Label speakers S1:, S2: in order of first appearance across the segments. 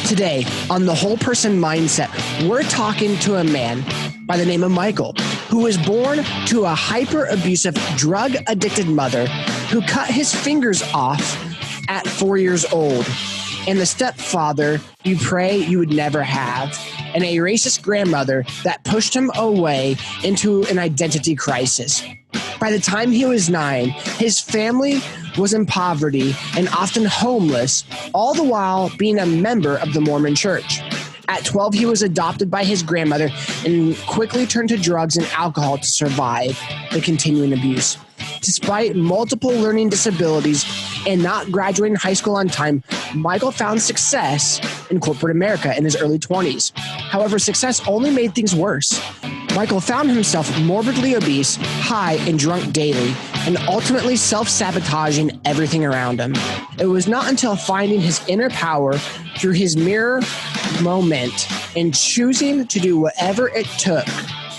S1: Today, on the Whole Person Mindset, we're talking to a man by the name of Michael, who was born to a hyper-abusive, drug-addicted mother who cut his fingers off at 4 years old, and the stepfather you pray you would never have, and a racist grandmother that pushed him away into an identity crisis. By the time he was 9, his family was in poverty and often homeless, all the while being a member of the Mormon Church. At 12, he was adopted by his grandmother and quickly turned to drugs and alcohol to survive the continuing abuse. Despite multiple learning disabilities and not graduating high school on time, Michael found success in corporate America in his early 20s. However, success only made things worse. Michael found himself morbidly obese, high, and drunk daily, and ultimately self-sabotaging everything around him. It was not until finding his inner power through his mirror moment and choosing to do whatever it took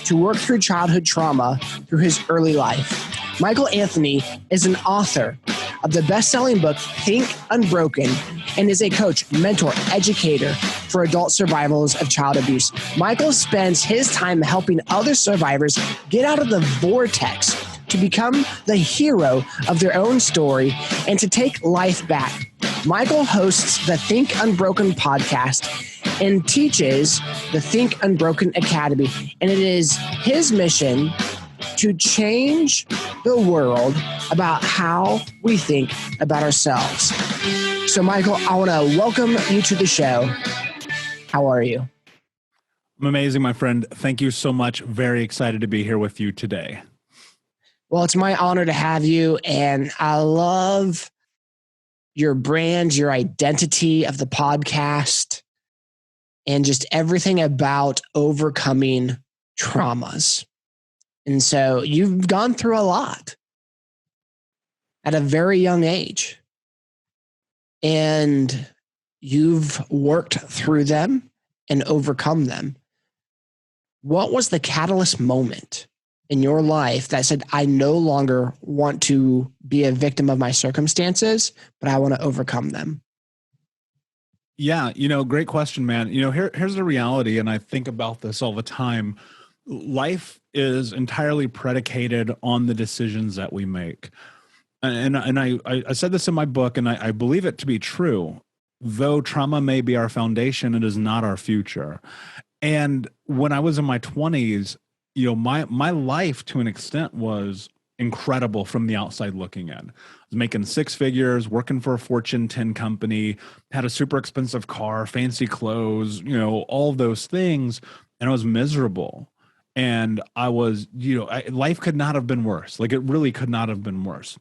S1: to work through childhood trauma through his early life. Michael Anthony is an author of the best-selling book, Think Unbroken, and is a coach, mentor, educator for adult survivors of child abuse. Michael spends his time helping other survivors get out of the vortex to become the hero of their own story and to take life back. Michael hosts the Think Unbroken podcast and teaches the Think Unbroken Academy, and it is his mission to change the world about how we think about ourselves. So, Michael, I want to welcome you to the show. How are you?
S2: I'm amazing, my friend. Thank you so much. Very excited to be here with you today.
S1: Well, it's my honor to have you, and I love your brand, your identity of the podcast, and just everything about overcoming traumas. And so you've gone through a lot at a very young age, and you've worked through them and overcome them. What was the catalyst moment in your life that said, I no longer want to be a victim of my circumstances, but I want to overcome them?
S2: Yeah, great question, man. Here's the reality, and I think about this all the time. Life is entirely predicated on the decisions that we make. And I said this in my book, and I believe it to be true. Though trauma may be our foundation, it is not our future. And when I was in my 20s, my life to an extent was incredible from the outside looking in. I was making 6 figures, working for a Fortune 10 company, had a super expensive car, fancy clothes, all those things. And I was miserable. And I was, life could not have been worse. Like, it really could not have been worse.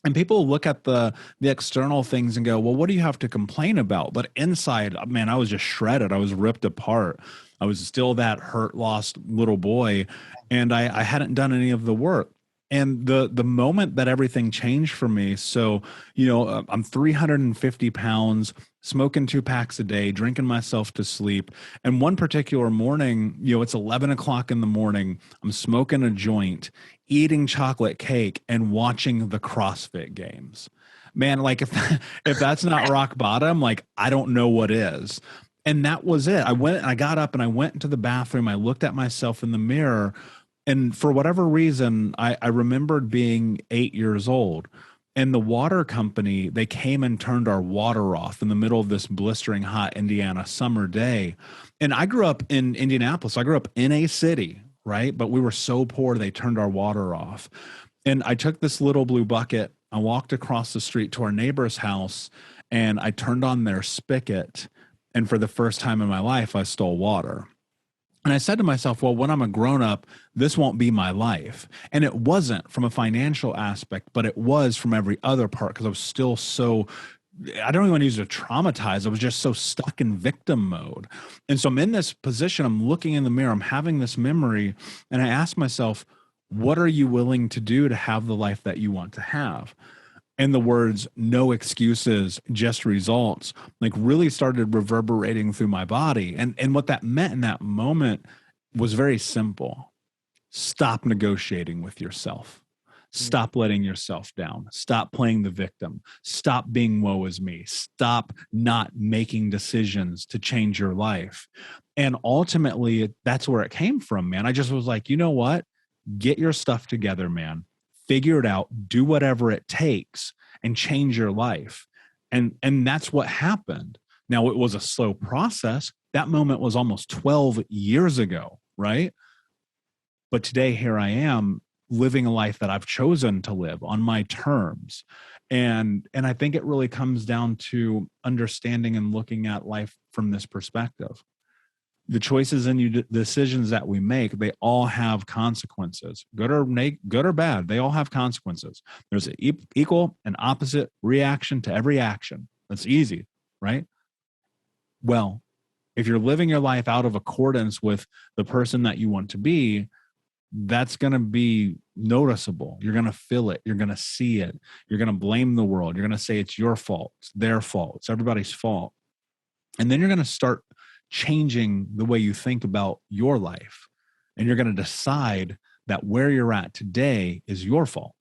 S2: And people look at the external things and go, well, what do you have to complain about? But inside, man, I was just shredded. I was ripped apart. I was still that hurt, lost little boy. And I hadn't done any of the work. And the moment that everything changed for me, so, I'm 350 pounds, smoking 2 packs a day, drinking myself to sleep. And one particular morning, it's 11 o'clock in the morning, I'm smoking a joint, eating chocolate cake, and watching the CrossFit Games. Man, like if that's not rock bottom, like I don't know what is. And that was it. I got up and I went into the bathroom. I looked at myself in the mirror. And for whatever reason, I remembered being 8 years old, and the water company, they came and turned our water off in the middle of this blistering hot Indiana summer day. And I grew up in Indianapolis. I grew up in a city, right? But we were so poor, they turned our water off. And I took this little blue bucket. I walked across the street to our neighbor's house, and I turned on their spigot. And for the first time in my life, I stole water. And I said to myself, well, when I'm a grown up, this won't be my life. And it wasn't from a financial aspect, but it was from every other part, because I was still so, I don't even want to use it traumatized. I was just so stuck in victim mode. And so I'm in this position, I'm looking in the mirror, I'm having this memory, and I ask myself, what are you willing to do to have the life that you want to have? And the words, no excuses, just results, like really started reverberating through my body. And what that meant in that moment was very simple. Stop negotiating with yourself. Stop letting yourself down. Stop playing the victim. Stop being woe is me. Stop not making decisions to change your life. And ultimately, that's where it came from, man. I just was like, you know what? Get your stuff together, man. Figure it out. Do whatever it takes and change your life. And that's what happened. Now, it was a slow process. That moment was almost 12 years ago, right? But today, here I am living a life that I've chosen to live on my terms. And I think it really comes down to understanding and looking at life from this perspective. The choices and decisions that we make, they all have consequences, good or bad. They all have consequences. There's an equal and opposite reaction to every action. That's easy, right? Well, if you're living your life out of accordance with the person that you want to be, that's going to be noticeable. You're going to feel it. You're going to see it. You're going to blame the world. You're going to say it's your fault. It's their fault. It's everybody's fault. And then you're going to start changing the way you think about your life. And you're going to decide that where you're at today is your fault.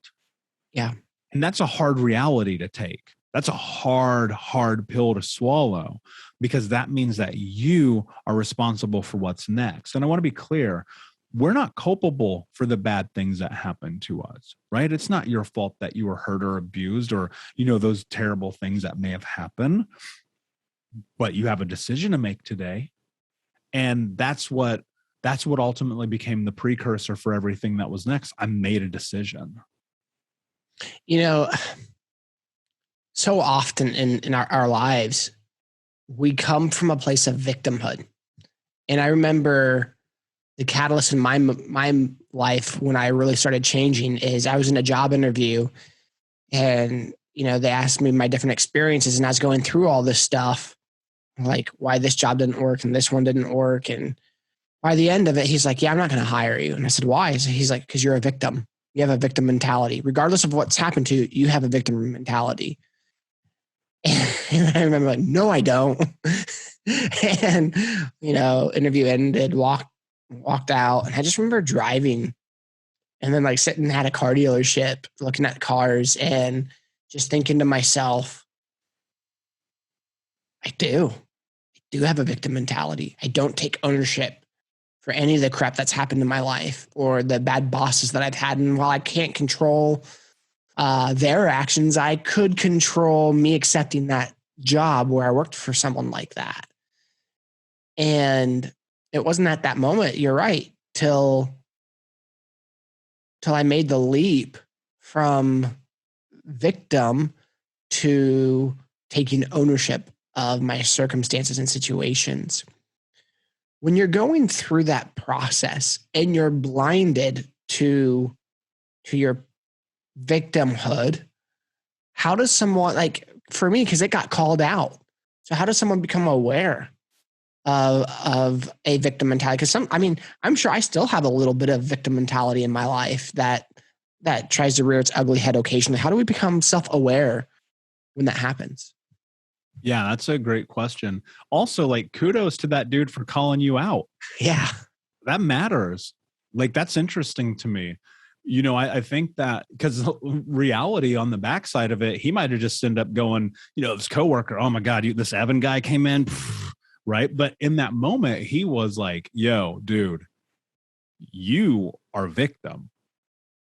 S1: Yeah.
S2: And that's a hard reality to take. That's a hard pill to swallow, because that means that you are responsible for what's next. And I want to be clear, we're not culpable for the bad things that happen to us, right? It's not your fault that you were hurt or abused or, those terrible things that may have happened, but you have a decision to make today. And that's what ultimately became the precursor for everything that was next. I made a decision.
S1: So often in our lives, we come from a place of victimhood. And I remember the catalyst in my life when I really started changing is I was in a job interview and, they asked me my different experiences and I was going through all this stuff, like why this job didn't work and this one didn't work. And by the end of it, he's like, yeah, I'm not going to hire you. And I said, why? So he's like, because you're a victim. You have a victim mentality. Regardless of what's happened to you, you have a victim mentality. And I remember like, no, I don't. And, interview ended, walked out. And I just remember driving and then like sitting at a car dealership, looking at cars and just thinking to myself, I do have a victim mentality. I don't take ownership for any of the crap that's happened in my life or the bad bosses that I've had. And while I can't control their actions, I could control me accepting that job where I worked for someone like that. And it wasn't at that moment, you're right, till I made the leap from victim to taking ownership of my circumstances and situations. When you're going through that process and you're blinded to your victimhood, how does someone, like for me, because it got called out. So how does someone become aware of a victim mentality? Because I'm sure I still have a little bit of victim mentality in my life that tries to rear its ugly head occasionally. How do we become self-aware when that happens?
S2: Yeah, that's a great question. Also, like, kudos to that dude for calling you out.
S1: Yeah.
S2: That matters. Like, that's interesting to me. I think that because reality on the backside of it, he might have just ended up going, this coworker, oh my God, this Evan guy came in, right? But in that moment, he was like, yo, dude, you are a victim.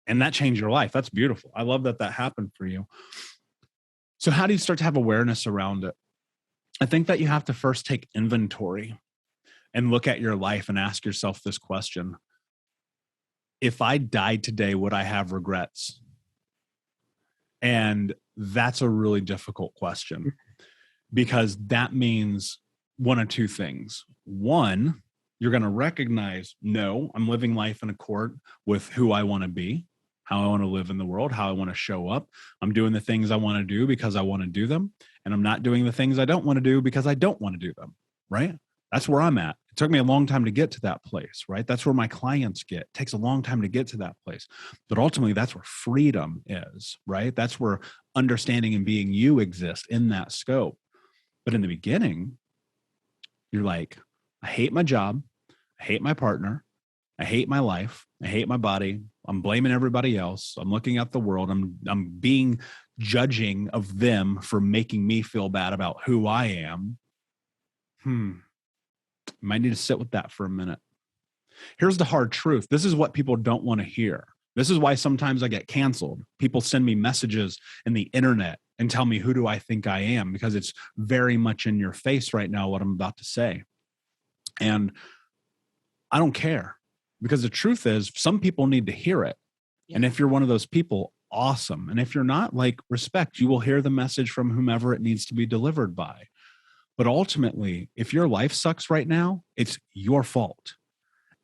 S2: And that changed your life. That's beautiful. I love that happened for you. So how do you start to have awareness around it? I think that you have to first take inventory and look at your life and ask yourself this question. If I died today, would I have regrets? And that's a really difficult question because that means one of two things. One, you're going to recognize, no, I'm living life in accord with who I want to be, how I want to live in the world, how I want to show up. I'm doing the things I want to do because I want to do them. And I'm not doing the things I don't want to do because I don't want to do them, right? That's where I'm at. It took me a long time to get to that place, right? That's where my clients get. It takes a long time to get to that place. But ultimately, that's where freedom is, right? That's where understanding and being you exist in that scope. But in the beginning, you're like, I hate my job. I hate my partner. I hate my life. I hate my body. I'm blaming everybody else. I'm looking at the world. I'm being judging of them for making me feel bad about who I am. Might need to sit with that for a minute. Here's the hard truth. This is what people don't want to hear. This is why sometimes I get canceled. People send me messages in the internet and tell me, who do I think I am? Because it's very much in your face right now, what I'm about to say. And I don't care, because the truth is some people need to hear it. Yeah. And if you're one of those people, awesome. And if you're not, like, respect, you will hear the message from whomever it needs to be delivered by. But ultimately, if your life sucks right now, it's your fault.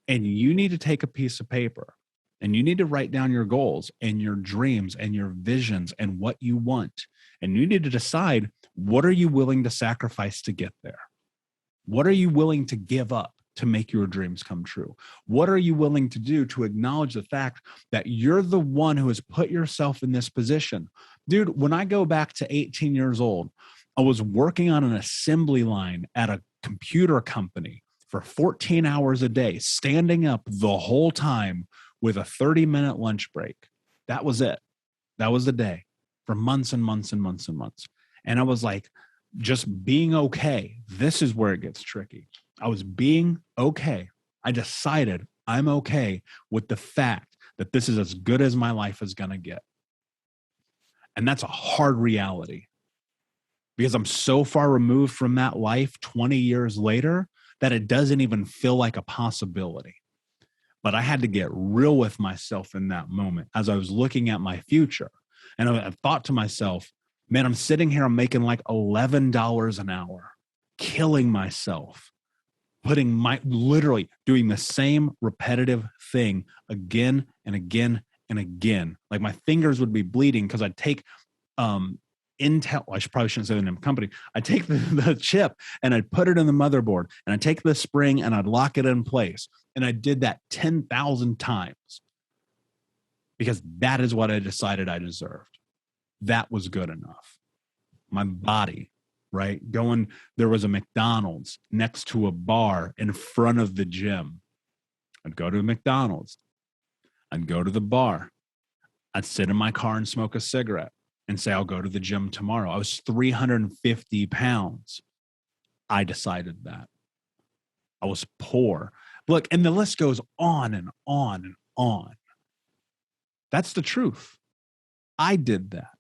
S2: And you need to take a piece of paper and you need to write down your goals and your dreams and your visions and what you want. And you need to decide, what are you willing to sacrifice to get there? What are you willing to give up to make your dreams come true? What are you willing to do to acknowledge the fact that you're the one who has put yourself in this position? Dude, when I go back to 18 years old, I was working on an assembly line at a computer company for 14 hours a day, standing up the whole time with a 30-minute lunch break. That was it. That was the day for months and months and months and months. And I was like, just being okay. This is where it gets tricky. I was being okay. I decided I'm okay with the fact that this is as good as my life is going to get. And that's a hard reality, because I'm so far removed from that life 20 years later that it doesn't even feel like a possibility. But I had to get real with myself in that moment as I was looking at my future. And I thought to myself, man, I'm sitting here, I'm making like $11 an hour, killing myself, literally doing the same repetitive thing again and again and again. Like my fingers would be bleeding because I'd take Intel, I probably shouldn't say the name of the company. I'd take the chip and I'd put it in the motherboard, and I'd take the spring and I'd lock it in place. And I did that 10,000 times because that is what I decided I deserved. That was good enough. My body, right? There was a McDonald's next to a bar in front of the gym. I'd go to McDonald's. I'd go to the bar. I'd sit in my car and smoke a cigarette and say, I'll go to the gym tomorrow. I was 350 pounds. I decided that. I was poor. Look, and the list goes on and on and on. That's the truth. I did that.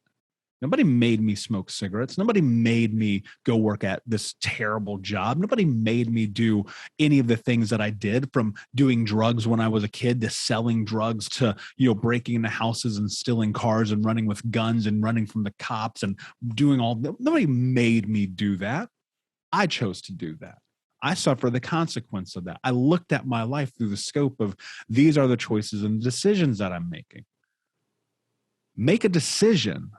S2: Nobody made me smoke cigarettes. Nobody made me go work at this terrible job. Nobody made me do any of the things that I did, from doing drugs when I was a kid to selling drugs to, breaking into houses and stealing cars and running with guns and running from the cops and doing all that. Nobody made me do that. I chose to do that. I suffer the consequence of that. I looked at my life through the scope of, these are the choices and decisions that I'm making. Make a decision.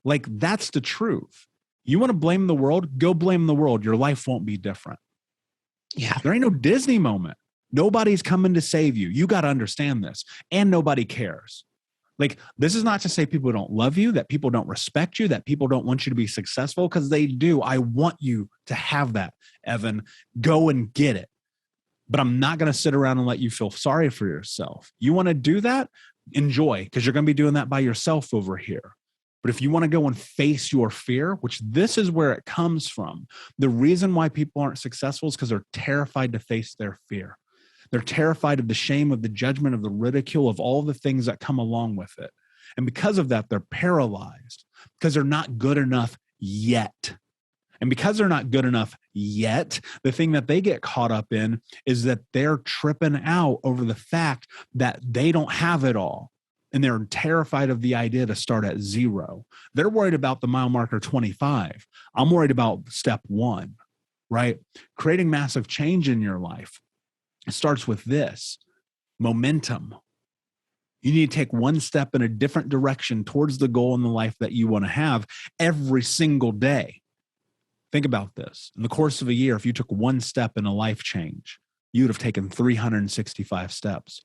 S2: Like, that's the truth. You want to blame the world? Go blame the world. Your life won't be different.
S1: Yeah.
S2: There ain't no Disney moment. Nobody's coming to save you. You got to understand this. And nobody cares. Like, this is not to say people don't love you, that people don't respect you, that people don't want you to be successful, because they do. I want you to have that, Evan. Go and get it. But I'm not going to sit around and let you feel sorry for yourself. You want to do that? Enjoy, because you're going to be doing that by yourself over here. But if you want to go and face your fear, which this is where it comes from, the reason why people aren't successful is because they're terrified to face their fear. They're terrified of the shame, of the judgment, of the ridicule, of all the things that come along with it. And because of that, they're paralyzed because they're not good enough yet. And because they're not good enough yet, the thing that they get caught up in is that they're tripping out over the fact that they don't have it all. And they're terrified of the idea to start at zero. They're worried about the mile marker 25. I'm worried about step 1, right? Creating massive change in your life. It starts with this: momentum. You need to take one step in a different direction towards the goal in the life that you want to have every single day. Think about this. In the course of a year, if you took one step in a life change, you would have taken 365 steps.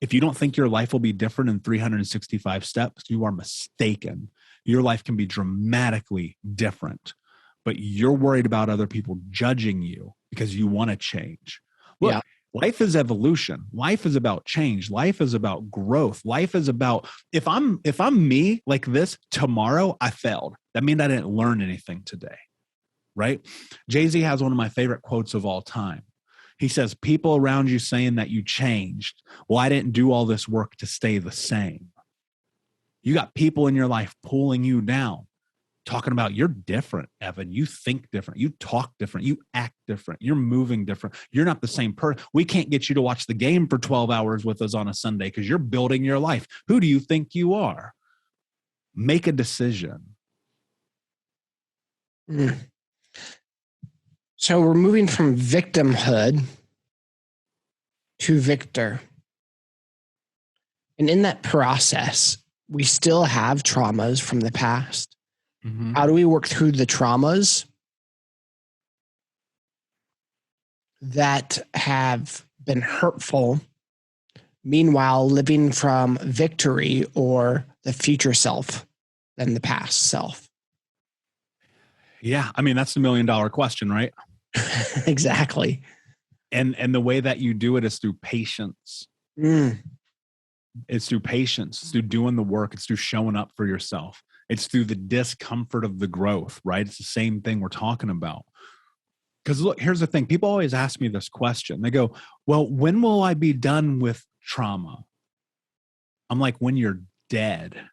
S2: If you don't think your life will be different in 365 steps, you are mistaken. Your life can be dramatically different, but you're worried about other people judging you because you want to change. Look, Life is evolution. Life is about change. Life is about growth. Life is about, if I'm me like this tomorrow, I failed. That means I didn't learn anything today, right? Jay-Z has one of my favorite quotes of all time. He says, people around you saying that you changed. Well, I didn't do all this work to stay the same. You got people in your life pulling you down, talking about you're different, Evan. You think different. You talk different. You act different. You're moving different. You're not the same person. We can't get you to watch the game for 12 hours with us on a Sunday because you're building your life. Who do you think you are? Make a decision.
S1: Mm. So we're moving from victimhood to victor. And in that process, we still have traumas from the past. Mm-hmm. How do we work through the traumas that have been hurtful, meanwhile living from victory or the future self than the past self?
S2: Yeah, I mean, that's the $1 million question, right?
S1: Exactly.
S2: And the way that you do it is through patience. It's through patience. It's through doing the work. It's through showing up for yourself. It's through the discomfort of the growth, right? It's the same thing we're talking about. Because look, here's the thing. People always ask me this question. They go, well, when will I be done with trauma? I'm like, when you're dead.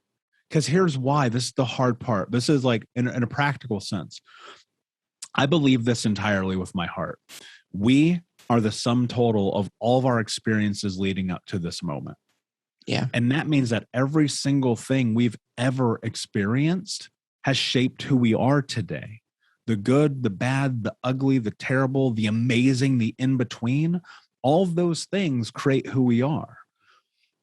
S2: Because here's why. This is the hard part. This is like, in a practical sense, I believe this entirely with my heart. We are the sum total of all of our experiences leading up to this moment.
S1: Yeah.
S2: And that means that every single thing we've ever experienced has shaped who we are today. The good, the bad, the ugly, the terrible, the amazing, the in-between, all of those things create who we are.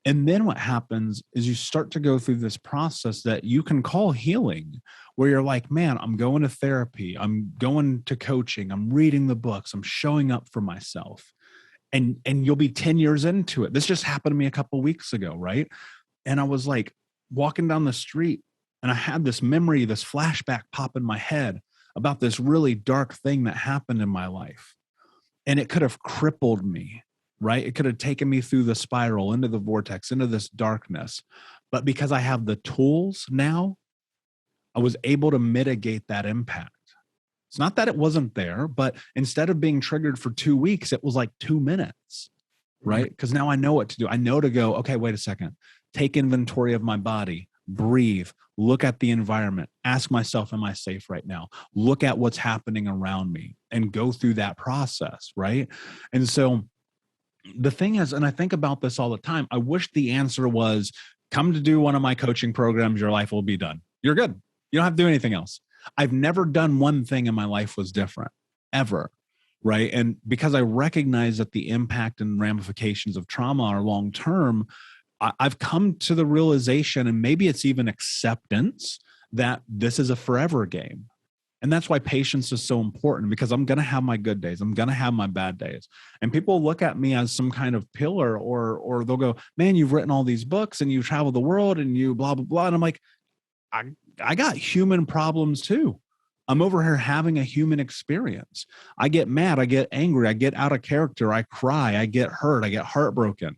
S2: And then what happens is you start to go through this process that you can call healing, where you're like, man, I'm going to therapy. I'm going to coaching. I'm reading the books. I'm showing up for myself. And you'll be 10 years into it. This just happened to me a couple of weeks ago, right? And I was like walking down the street and I had this memory, this flashback pop in my head about this really dark thing that happened in my life. And it could have crippled me, right? It could have taken me through the spiral, into the vortex, into this darkness. But because I have the tools now, I was able to mitigate that impact. It's not that it wasn't there, but instead of being triggered for 2 weeks, it was like 2 minutes, right? Because now I know what to do. I know to go, okay, wait a second, take inventory of my body, breathe, look at the environment, ask myself, am I safe right now? Look at what's happening around me and go through that process, right? And so the thing is, and I think about this all the time, I wish the answer was, come to do one of my coaching programs, your life will be done. You're good. You don't have to do anything else. I've never done one thing in my life was different, ever, right? And because I recognize that the impact and ramifications of trauma are long-term, I've come to the realization, and maybe it's even acceptance, that this is a forever game. And that's why patience is so important, because I'm going to have my good days. I'm going to have my bad days. And people look at me as some kind of pillar, or they'll go, man, you've written all these books and you've traveled the world and you blah, blah, blah. And I'm like, I got human problems too. I'm over here having a human experience. I get mad. I get angry. I get out of character. I cry. I get hurt. I get heartbroken.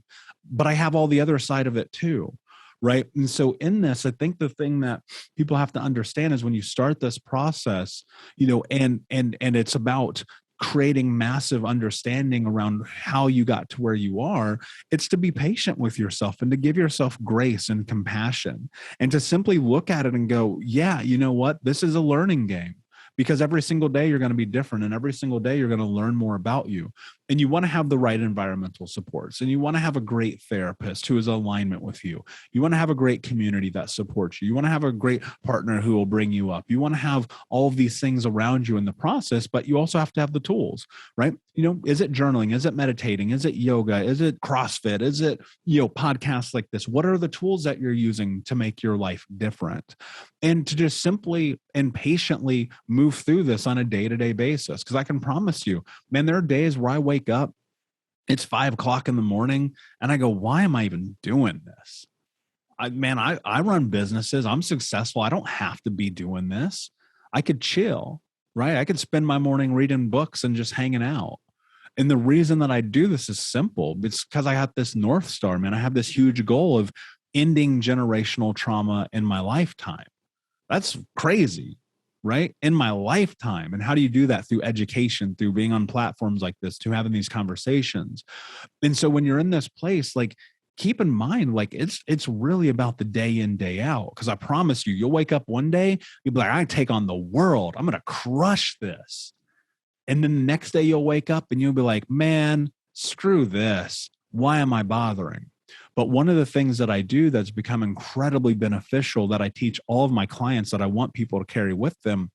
S2: But I have all the other side of it too, right? And so in this, I think the thing that people have to understand is when you start this process, and it's about creating massive understanding around how you got to where you are, it's to be patient with yourself and to give yourself grace and compassion and to simply look at it and go, yeah, you know what? This is a learning game, because every single day you're going to be different, and every single day you're going to learn more about you. And you want to have the right environmental supports, and you want to have a great therapist who is in alignment with you. You want to have a great community that supports you. You want to have a great partner who will bring you up. You want to have all of these things around you in the process, but you also have to have the tools, right? Is it journaling? Is it meditating? Is it yoga? Is it CrossFit? Is it, podcasts like this? What are the tools that you're using to make your life different? And to just simply and patiently move through this on a day-to-day basis. Because I can promise you, man, there are days where I wake up, it's 5 o'clock in the morning, and I go, why am I even doing this? I run businesses. I'm successful. I don't have to be doing this. I could chill, right? I could spend my morning reading books and just hanging out. And the reason that I do this is simple. It's because I have this North Star, man. I have this huge goal of ending generational trauma in my lifetime. That's crazy, right? In my lifetime. And how do you do that? Through education, through being on platforms like this, to having these conversations. And so when you're in this place, like, keep in mind, like, it's really about the day in, day out. Because I promise you, you'll wake up one day, you'll be like, I take on the world. I'm going to crush this. And then the next day you'll wake up and you'll be like, man, screw this. Why am I bothering? But one of the things that I do that's become incredibly beneficial, that I teach all of my clients, that I want people to carry with them,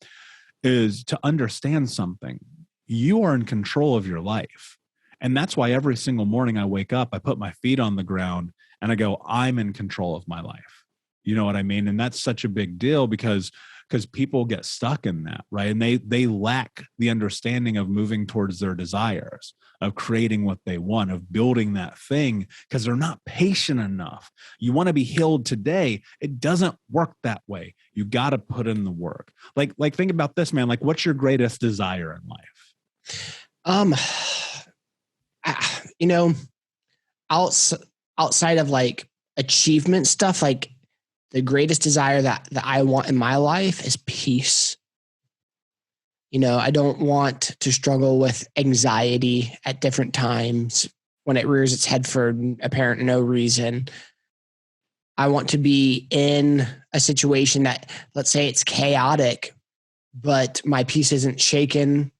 S2: is to understand something. You are in control of your life. And that's why every single morning I wake up, I put my feet on the ground and I go, I'm in control of my life. You know what I mean? And that's such a big deal because people get stuck in that, right? And they lack the understanding of moving towards their desires, of creating what they want, of building that thing, because they're not patient enough. You want to be healed today. It doesn't work that way. You got to put in the work. Like think about this, man. Like, what's your greatest desire in life?
S1: You know, outside of like achievement stuff, like, the greatest desire that I want in my life is peace. You know, I don't want to struggle with anxiety at different times when it rears its head for apparent no reason. I want to be in a situation that, let's say it's chaotic, but my peace isn't shaken.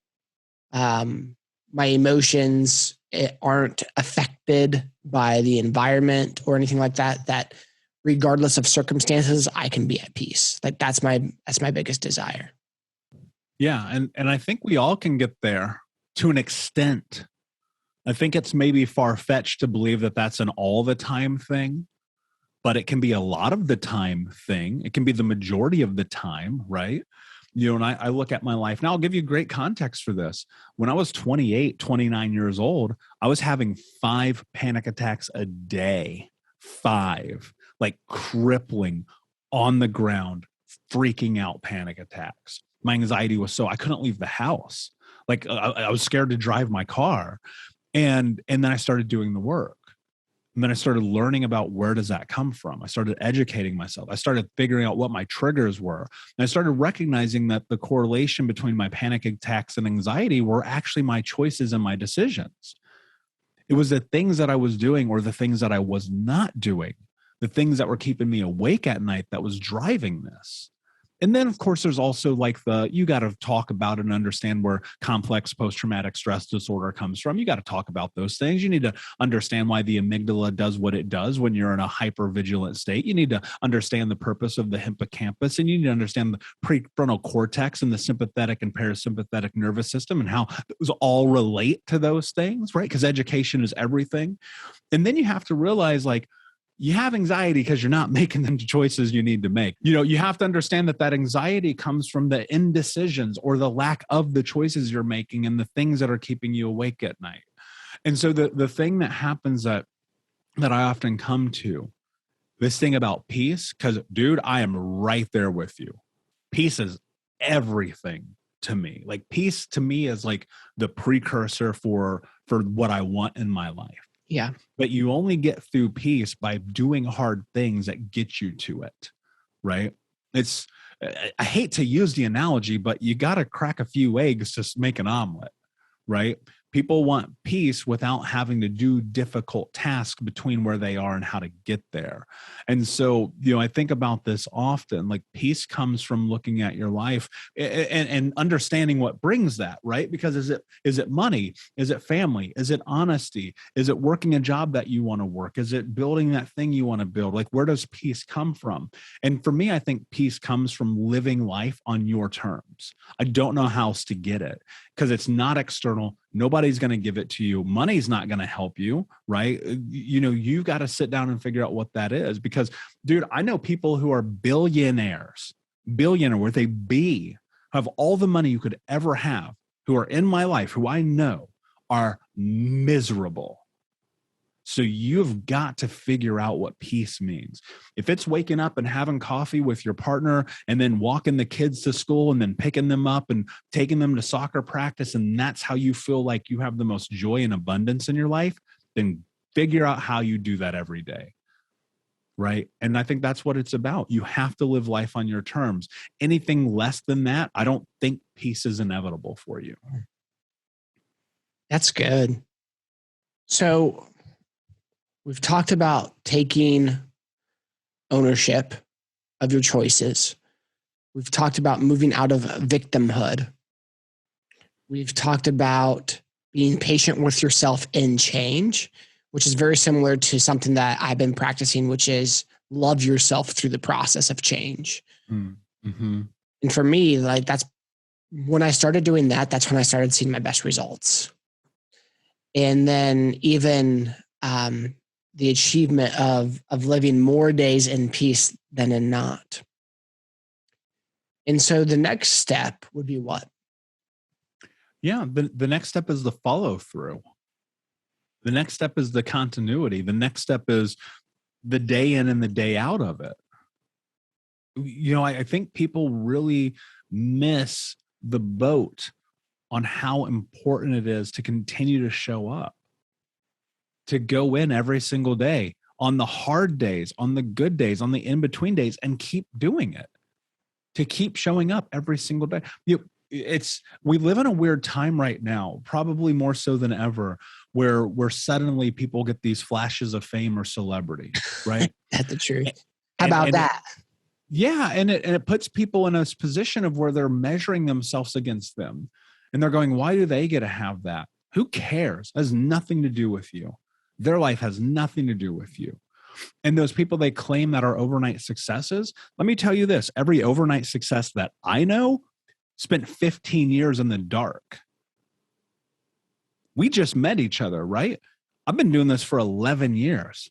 S1: My emotions aren't affected by the environment or anything like that, that regardless of circumstances, I can be at peace. Like, that's my biggest desire.
S2: Yeah. And I think we all can get there to an extent. I think it's maybe far-fetched to believe that that's an all the time thing, but it can be a lot of the time thing. It can be the majority of the time, right? You know, and I look at my life now. I'll give you great context for this. When I was 28, 29 years old, I was having 5 panic attacks a day. 5, like, crippling, on the ground, freaking out panic attacks. My anxiety was so I couldn't leave the house. Like, I was scared to drive my car. And then I started doing the work. And then I started learning about, where does that come from? I started educating myself. I started figuring out what my triggers were. And I started recognizing that the correlation between my panic attacks and anxiety were actually my choices and my decisions. It was the things that I was doing or the things that I was not doing, the things that were keeping me awake at night, that was driving this. And then, of course, there's also like you got to talk about and understand where complex post-traumatic stress disorder comes from. You got to talk about those things. You need to understand why the amygdala does what it does when you're in a hypervigilant state. You need to understand the purpose of the hippocampus, and you need to understand the prefrontal cortex and the sympathetic and parasympathetic nervous system and how those all relate to those things, right? Because education is everything. And then you have to realize, like, you have anxiety because you're not making the choices you need to make. You know, you have to understand that anxiety comes from the indecisions or the lack of the choices you're making and the things that are keeping you awake at night. And so the thing that happens that I often come to, this thing about peace, because, dude, I am right there with you. Peace is everything to me. Like, peace to me is like the precursor for what I want in my life.
S1: Yeah.
S2: But you only get through peace by doing hard things that get you to it, right? I hate to use the analogy, but you got to crack a few eggs to make an omelet, right? People want peace without having to do difficult tasks between where they are and how to get there. And so, you know, I think about this often, like, peace comes from looking at your life and understanding what brings that, right? Because is it money? Is it family? Is it honesty? Is it working a job that you want to work? Is it building that thing you want to build? Like, where does peace come from? And for me, I think peace comes from living life on your terms. I don't know how else to get it, because it's not external. Nobody's going to give it to you. Money's not going to help you, right? You know, you've got to sit down and figure out what that is. Because, dude, I know people who are billionaire with a B, have all the money you could ever have, who are in my life, who I know are miserable. So you've got to figure out what peace means. If it's waking up and having coffee with your partner and then walking the kids to school and then picking them up and taking them to soccer practice, and that's how you feel like you have the most joy and abundance in your life, then figure out how you do that every day. Right. And I think that's what it's about. You have to live life on your terms. Anything less than that, I don't think peace is inevitable for you.
S1: That's good. So we've talked about taking ownership of your choices. We've talked about moving out of victimhood. We've talked about being patient with yourself in change, which is very similar to something that I've been practicing, which is love yourself through the process of change.
S2: Mm-hmm.
S1: And for me, like that's when I started doing that, that's when I started seeing my best results. And then even the achievement of living more days in peace than in not. And so the next step would be what?
S2: Yeah, the next step is the follow through. The next step is the continuity. The next step is the day in and the day out of it. You know, I think people really miss the boat on how important it is to continue to show up, to go in every single day, on the hard days, on the good days, on the in-between days, and keep doing it, to keep showing up every single day. We live in a weird time right now, probably more so than ever, where suddenly people get these flashes of fame or celebrity, right?
S1: That's the truth. How about that?
S2: And it puts people in a position of where they're measuring themselves against them. And they're going, why do they get to have that? Who cares? It has nothing to do with you. Their life has nothing to do with you. And those people they claim that are overnight successes, let me tell you this, every overnight success that I know spent 15 years in the dark. We just met each other, right? I've been doing this for 11 years.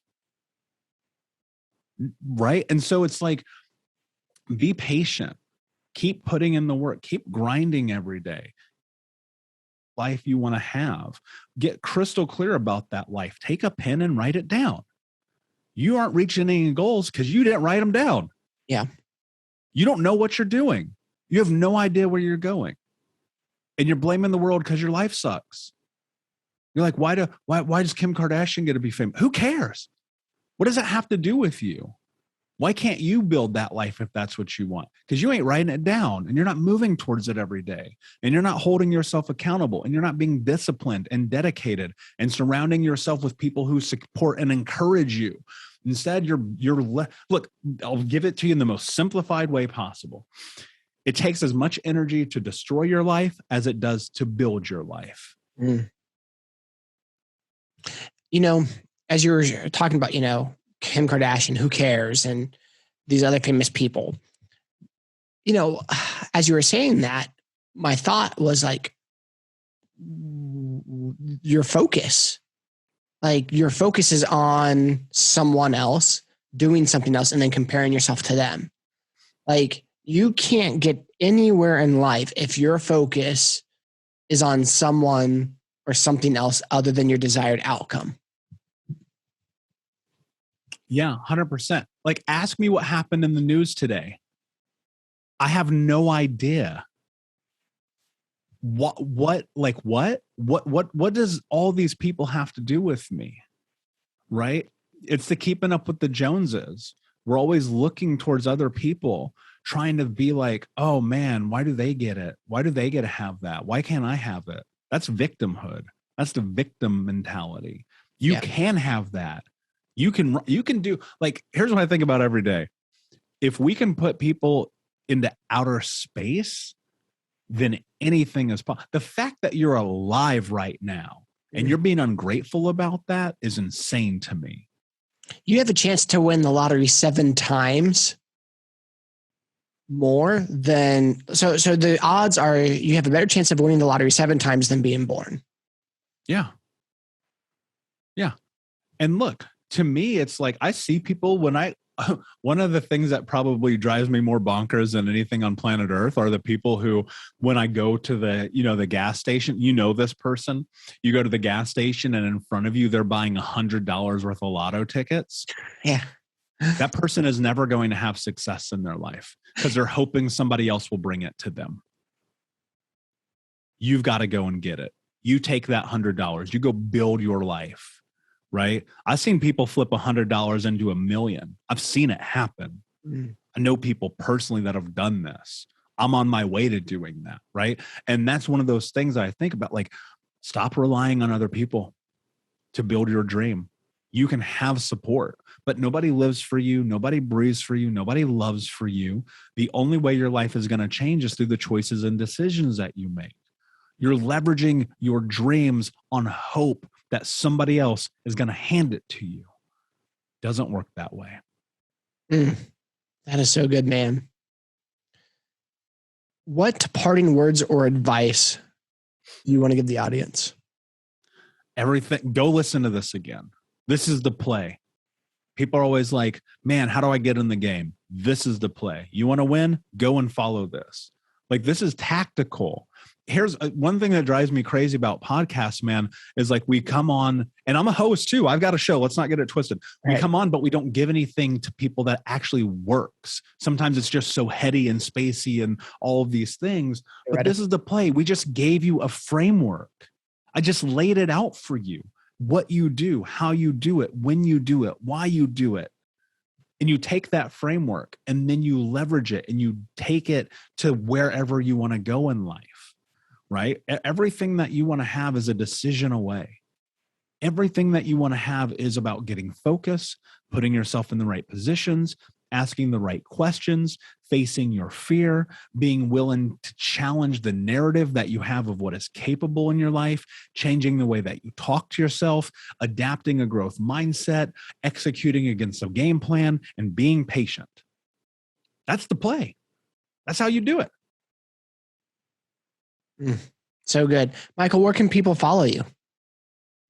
S2: Right? And so it's like, be patient. Keep putting in the work. Keep grinding every day. Life you want to have. Get crystal clear about that life. Take a pen and write it down. You aren't reaching any goals because you didn't write them down.
S1: Yeah.
S2: You don't know what you're doing. You have no idea where you're going. And you're blaming the world because your life sucks. You're like, why does Kim Kardashian get to be famous? Who cares? What does it have to do with you? Why can't you build that life if that's what you want? Because you ain't writing it down and you're not moving towards it every day and you're not holding yourself accountable and you're not being disciplined and dedicated and surrounding yourself with people who support and encourage you. Instead, look, I'll give it to you in the most simplified way possible. It takes as much energy to destroy your life as it does to build your life.
S1: Mm. You know, as you were talking about, Kim Kardashian, who cares, and these other famous people, as you were saying that, my thought was like, your focus is on someone else doing something else and then comparing yourself to them. Like, you can't get anywhere in life if your focus is on someone or something else other than your desired outcome.
S2: Yeah, 100%. Like, ask me what happened in the news today. I have no idea. What does all these people have to do with me? Right? It's the keeping up with the Joneses. We're always looking towards other people, trying to be like, oh man, why do they get it? Why do they get to have that? Why can't I have it? That's victimhood. That's the victim mentality. You can have that. You can do, like, here's what I think about every day. If we can put people into outer space, then anything is possible. The fact that you're alive right now and you're being ungrateful about that is insane to me.
S1: You have a chance to win the lottery 7 times more than, so the odds are you have a better chance of winning the lottery 7 times than being born.
S2: Yeah. Yeah. And look, to me, it's like, I see people when one of the things that probably drives me more bonkers than anything on planet Earth are the people who, when I go to the gas station, this person, you go to the gas station and in front of you, they're buying $100 worth of lotto tickets.
S1: Yeah.
S2: That person is never going to have success in their life because they're hoping somebody else will bring it to them. You've got to go and get it. You take that $100, you go build your life. Right? I've seen people flip $100 into $1 million. I've seen it happen. I know people personally that have done this. I'm on my way to doing that. Right? And that's one of those things that I think about, like, stop relying on other people to build your dream. You can have support, but nobody lives for you. Nobody breathes for you. Nobody loves for you. The only way your life is going to change is through the choices and decisions that you make. You're leveraging your dreams on hope that somebody else is going to hand it to you. Doesn't work that way.
S1: That is so good, man. What parting words or advice you want to give the audience?
S2: Everything. Go listen to this again. This is the play. People are always like, man, how do I get in the game? This is the play. You want to win? Go and follow this. Like, this is tactical. Here's one thing that drives me crazy about podcasts, man, is like, we come on, and I'm a host too. I've got a show. Let's not get it twisted. We come on, but we don't give anything to people that actually works. Sometimes it's just so heady and spacey and all of these things. But this is the play. We just gave you a framework. I just laid it out for you. What you do, how you do it, when you do it, why you do it. And you take that framework and then you leverage it and you take it to wherever you want to go in life. Right? Everything that you want to have is a decision away. Everything that you want to have is about getting focus, putting yourself in the right positions, asking the right questions, facing your fear, being willing to challenge the narrative that you have of what is capable in your life, changing the way that you talk to yourself, adapting a growth mindset, executing against a game plan, and being patient. That's the play. That's how you do it.
S1: So good. Michael, where can people follow you?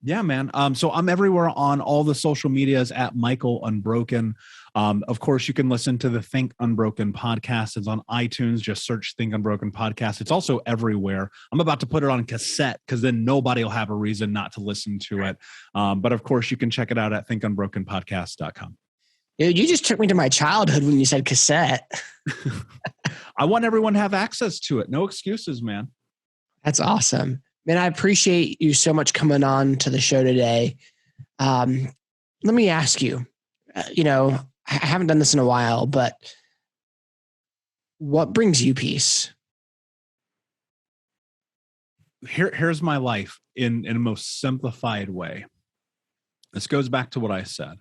S2: Yeah, man. So I'm everywhere on all the social medias at Michael Unbroken. Of course, you can listen to the Think Unbroken podcast. It's on iTunes. Just search Think Unbroken podcast. It's also everywhere. I'm about to put it on cassette because then nobody will have a reason not to listen to it. But of course, you can check it out at thinkunbrokenpodcast.com.
S1: Dude, you just took me to my childhood when you said cassette.
S2: I want everyone to have access to it. No excuses, man.
S1: That's awesome. Man, I appreciate you so much coming on to the show today. Let me ask you, I haven't done this in a while, but what brings you peace?
S2: Here's my life in a most simplified way. This goes back to what I said.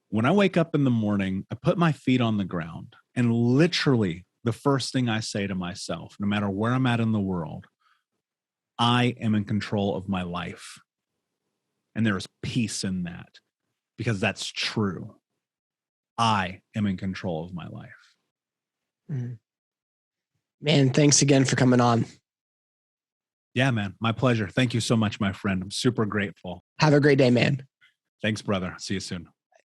S2: When I wake up in the morning, I put my feet on the ground, and literally the first thing I say to myself, no matter where I'm at in the world, I am in control of my life. And there is peace in that because that's true. I am in control of my life.
S1: Man, thanks again for coming on.
S2: Yeah, man. My pleasure. Thank you so much, my friend. I'm super grateful.
S1: Have a great day, man.
S2: Thanks, brother. See you soon.